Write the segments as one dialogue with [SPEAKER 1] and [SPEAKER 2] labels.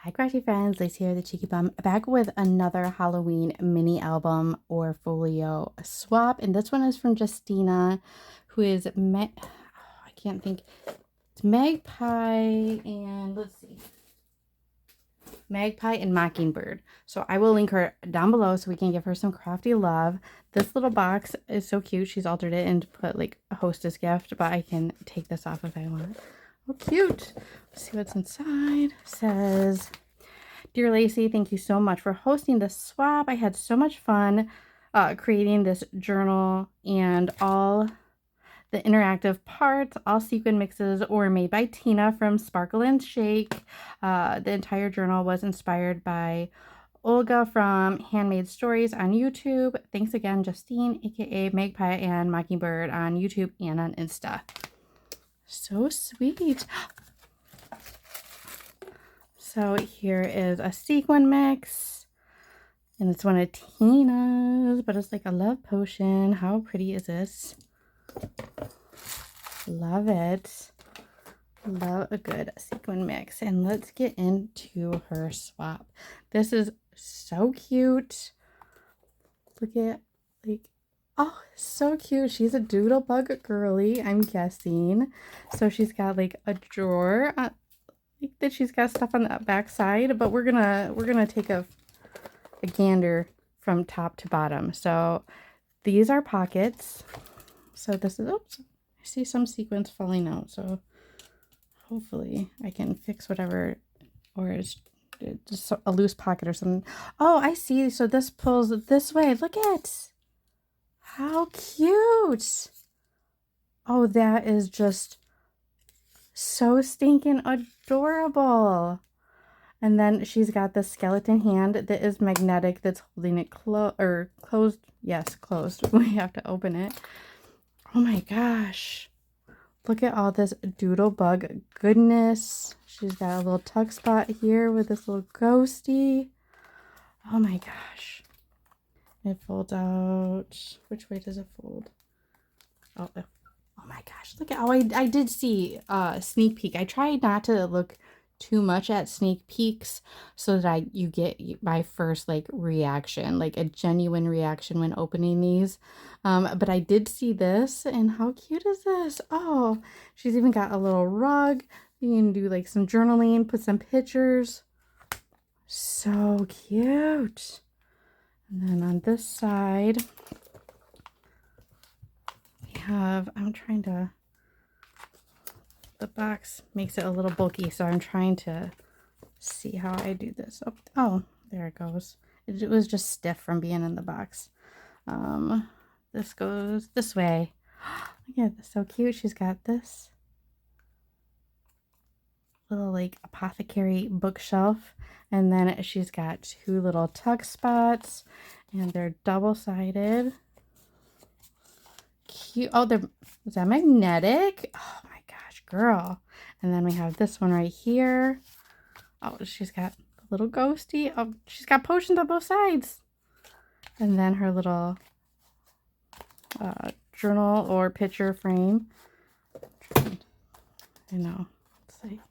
[SPEAKER 1] Hi, Crafty friends. Lacey here, the Cheeky Bum, back with another Halloween mini album or folio swap. And this one is from Justina, who is I can't think. It's Magpie and let's see, Magpie and Mockingbird. So I will link her down below so we can give her some crafty love. This little box is so cute. She's altered it and put like a hostess gift, but I can take this off if I want. Oh, cute. Let's see what's inside. It says, "Dear Lacey, thank you so much for hosting the swap. I had so much fun creating this journal, and all the interactive parts, all sequin mixes, were made by Tina from Sparkle and Shake. The entire journal was inspired by Olga from Handmade Stories on YouTube. Thanks again, Justine, aka Magpie and Mockingbird, on YouTube and on Insta." So sweet. So here is a sequin mix, and it's one of Tina's, but it's like a love potion. How pretty is this? Love it. Love a good sequin mix. And let's get into her swap. This is so cute. Look at, like, oh, so cute. She's a doodlebug girly, I'm guessing. So she's got like a drawer that she's got stuff on the back side, but we're gonna take a gander from top to bottom. So these are pockets. So this is, oops, I see some sequins falling out, so hopefully I can fix whatever, or it's just a loose pocket or something. Oh, I see. So this pulls this way. Look at how cute. Oh, that is just so stinking adorable. And then she's got the skeleton hand that is magnetic, that's holding it closed. Yes, closed. We have to open it. Oh my gosh. Look at all this doodlebug goodness. She's got a little tuck spot here with this little ghosty. Oh my gosh. It folds out. Which way does it fold? Oh my gosh. Look at, oh, I did see a sneak peek. I tried not to look too much at sneak peeks so that you get my first like reaction, like a genuine reaction when opening these. But I did see this, and how cute is this? Oh, she's even got a little rug. You can do like some journaling, put some pictures. So cute. And then on this side, we have, the box makes it a little bulky, so I'm trying to see how I do this. Oh, there it goes. It was just stiff from being in the box. This goes this way. Look at this, so cute. She's got this little like apothecary bookshelf, and then she's got two little tuck spots, and they're double-sided. Cute. Oh, is that magnetic? Oh my gosh, girl. And then we have this one right here. Oh, she's got a little ghosty. Oh, she's got potions on both sides. And then her little journal or picture frame. I know. Let's see.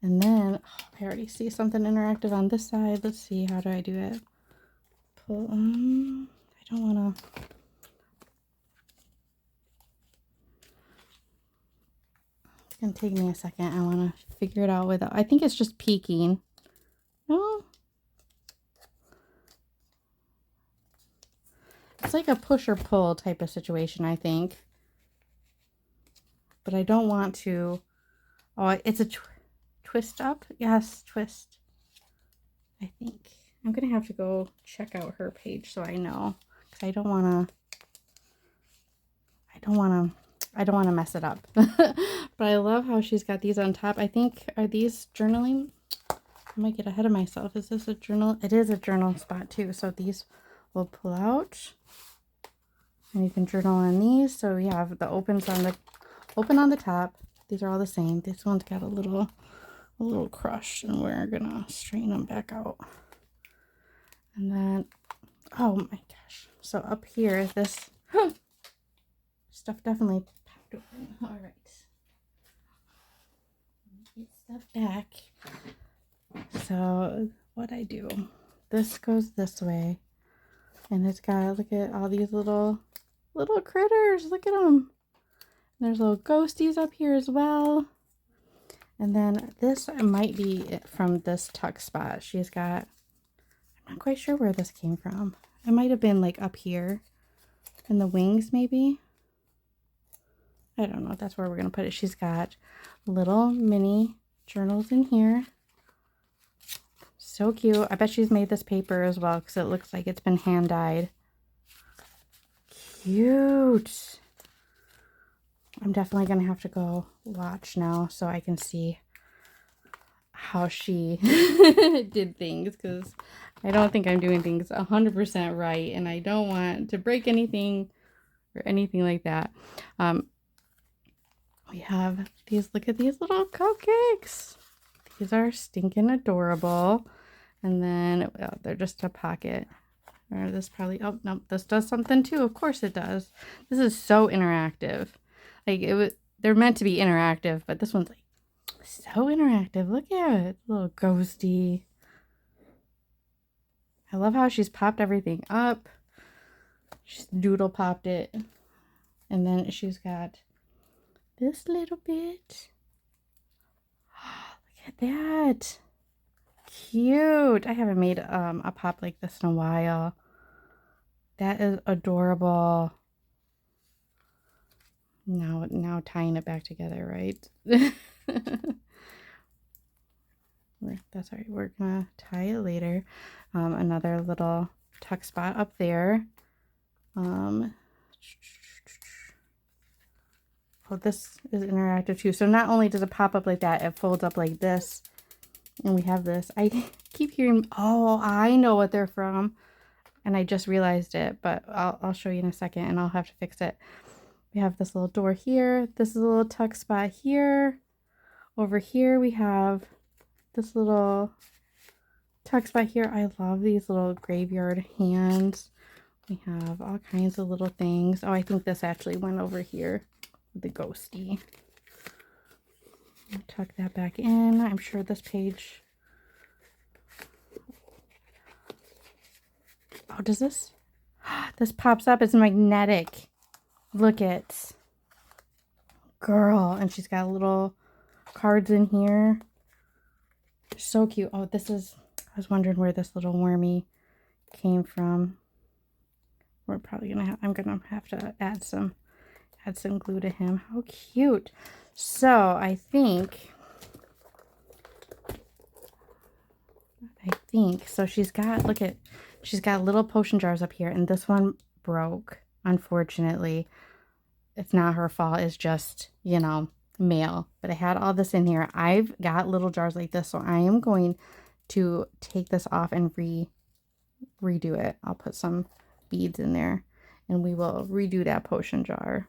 [SPEAKER 1] And then, oh, I already see something interactive on this side. Let's see. How do I do it? Pull. I don't want to. It's going to take me a second. I want to figure it out without. I think it's just peeking. No. It's like a push or pull type of situation, I think. But I don't want to. Oh, it's a twist up. Yes, twist. I think I'm gonna have to go check out her page so I know, because I don't want to mess it up. But I love how she's got these on top. I think, are these journaling? I might get ahead of myself. Is this a journal? It is a journal spot too. So these will pull out, and you can journal on these. So we have the open on the top. These are all the same. This one's got a little crush, and we're gonna straighten them back out. And then, oh my gosh. So up here, this stuff definitely packed open. All right. Get stuff back. So what I do, this goes this way, and it's got, look at all these little critters. Look at them. There's little ghosties up here as well. And then this might be it from this tuck spot. She's got, I'm not quite sure where this came from. It might have been like up here in the wings maybe. I don't know. That's where we're going to put it. She's got little mini journals in here. So cute. I bet she's made this paper as well because it looks like it's been hand dyed. Cute. I'm definitely going to have to go watch now so I can see how she did things, because I don't think I'm doing things 100% right, and I don't want to break anything or anything like that. We have these, look at these little cupcakes. These are stinking adorable. And then they're just a pocket. Or this probably, oh no, this does something too. Of course it does. This is so interactive. Like they're meant to be interactive, but this one's like so interactive. Look at it, little ghosty. I love how she's popped everything up. She's doodle popped it. And then she's got this little bit. Look at that. Cute. I haven't made a pop like this in a while. That is adorable. Now tying it back together, right? That's all right. We're gonna tie it later. Another little tuck spot up there. Oh, this is interactive too. So not only does it pop up like that, it folds up like this. And we have this. I keep hearing, oh, I know what they're from. And I just realized it, but I'll show you in a second and I'll have to fix it. We have this little door here. This is a little tuck spot here. Over here we have this little tuck spot here. I love these little graveyard hands. We have all kinds of little things. Oh, I think this actually went over here with the ghosty. Tuck that back in. I'm sure this page. Oh, does this? This pops up. It's magnetic. Look at. Girl. And she's got little cards in here. So cute. Oh, this is. I was wondering where this little wormy came from. We're probably gonna have. I'm gonna have to add some glue to him. How cute. So I think so she's got, look at, she's got little potion jars up here, and this one broke, unfortunately. It's not her fault. It's just, you know, mail. But I had all this in here. I've got little jars like this, so I am going to take this off and redo it. I'll put some beads in there and we will redo that potion jar.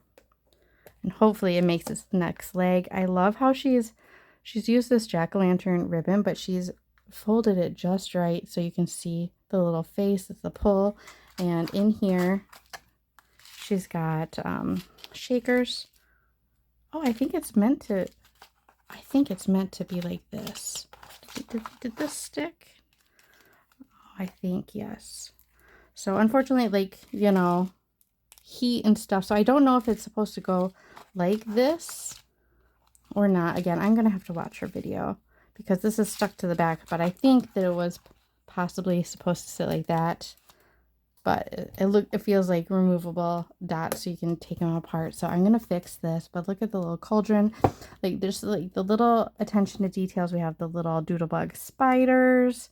[SPEAKER 1] And hopefully it makes its next leg. I love how she's used this jack-o'-lantern ribbon, but she's folded it just right so you can see the little face. It's the pull. And in here, she's got shakers. Oh, I think it's meant to be like this. Did this stick? Oh, I think yes. So unfortunately, like, you know, heat and stuff. So I don't know if it's supposed to go like this or not. Again, I'm gonna have to watch her video because this is stuck to the back, but I think that it was possibly supposed to sit like that. But it feels like removable dots, so you can take them apart. So I'm gonna fix this. But look at the little cauldron. Like there's like the little attention to details. We have the little doodlebug spiders.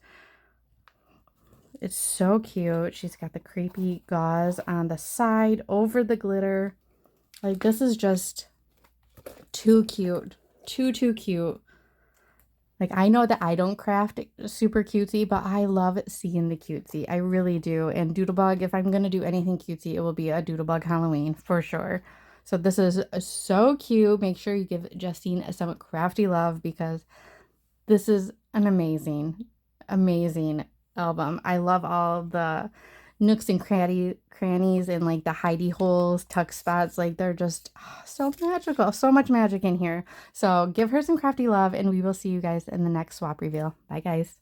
[SPEAKER 1] It's so cute. She's got the creepy gauze on the side over the glitter. Like, this is just too cute. Too cute. Like, I know that I don't craft super cutesy, but I love seeing the cutesy. I really do. And Doodlebug, if I'm going to do anything cutesy, it will be a Doodlebug Halloween for sure. So this is so cute. Make sure you give Justine some crafty love because this is an amazing, amazing album. I love all the nooks and crannies and like the hidey holes, tuck spots. Like they're just so magical. So much magic in here. So give her some crafty love, and we will see you guys in the next swap reveal. Bye, guys.